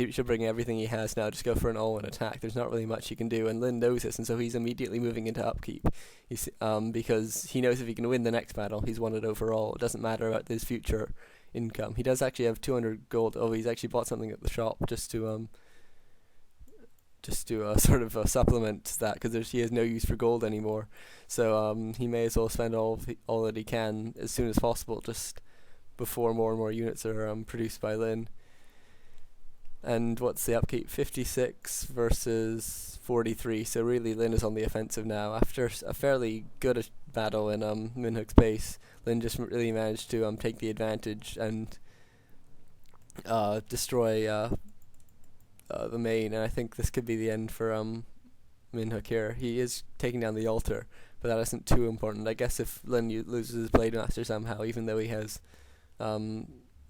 he should bring everything he has now, just go for an all-in attack. There's not really much he can do, and Lin knows this, and so he's immediately moving into upkeep. Because he knows if he can win the next battle, he's won it overall. It doesn't matter about his future income. He does actually have 200 gold. Oh, he's actually bought something at the shop just to sort of supplement that, because he has no use for gold anymore. So he may as well spend all that he can as soon as possible, just before more and more units are produced by Lin. And what's the upkeep? 56 versus 43. So really, Lin is on the offensive now. After a fairly good battle in Mynhyuk's base, Lin just really managed to take the advantage and destroy the main. And I think this could be the end for Mynhyuk here. He is taking down the altar, but that isn't too important. I guess if Lin loses his Blade Master somehow, even though he has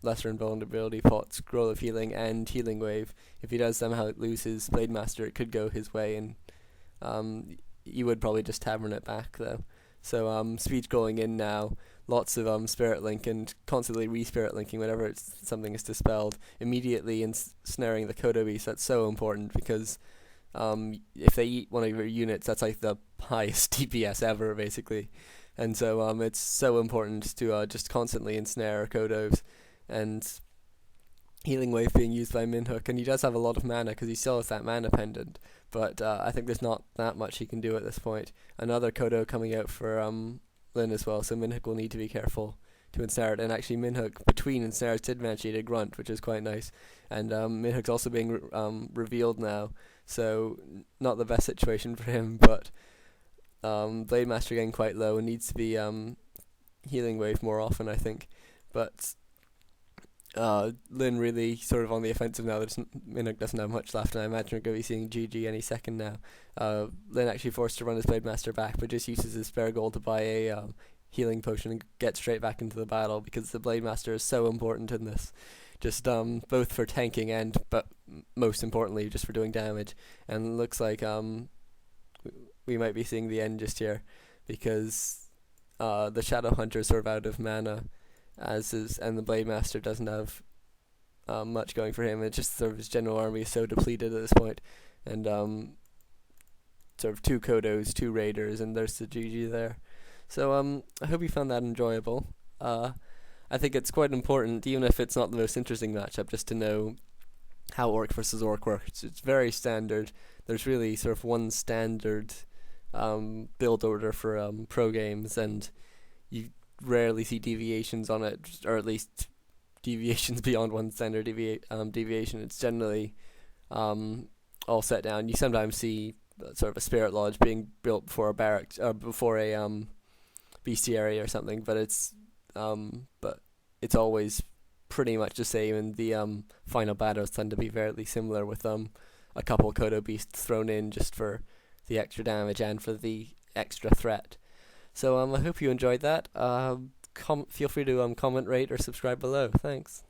lesser invulnerability pots, Scroll of Healing, and Healing Wave, if he does somehow lose his Blade Master, it could go his way, and you would probably just tavern it back though. So speed scrolling in now, lots of Spirit Link, and constantly re-Spirit Linking whenever something is dispelled, immediately ensnaring the Kodo Beast. That's so important, because if they eat one of your units, that's like the highest DPS ever, basically. And so it's so important to just constantly ensnare Kodos. And Healing Wave being used by Mynhyuk, and he does have a lot of mana because he still has that mana pendant, but I think there's not that much he can do at this point. Another Kodo coming out for Lin as well, so Mynhyuk will need to be careful to ensnare it. And actually Mynhyuk, between ensnares, did manage to grunt, which is quite nice. And Mynhyuk's also being revealed now, so not the best situation for him, but Blade Master getting quite low and needs to be Healing Wave more often, I think. But Lin really sort of on the offensive now. Mynhyuk doesn't have much left, and I imagine we're going to be seeing GG any second now. Lin actually forced to run his Blade Master back, but just uses his spare gold to buy a healing potion and get straight back into the battle, because the Blade Master is so important in this. Just both for tanking and, but most importantly, just for doing damage. And it looks like we might be seeing the end just here, because the Shadow Hunter is sort of out of mana, and the Blade Master doesn't have much going for him. It's just sort of his general army is so depleted at this point, and sort of 2 Kodos, 2 Raiders, and there's the GG there. So I hope you found that enjoyable. I think it's quite important, even if it's not the most interesting matchup, just to know how Orc versus Orc works. It's very standard. There's really sort of one standard build order for pro games, and you rarely see deviations on it, or at least deviations beyond one standard deviation. It's generally all set down. You sometimes see sort of a Spirit Lodge being built before a barracks, or before a bestiary or something, but it's always pretty much the same, and the final battles tend to be fairly similar, with a couple Kodo Beasts thrown in just for the extra damage and for the extra threat. So I hope you enjoyed that. Feel free to comment, rate, or subscribe below. Thanks.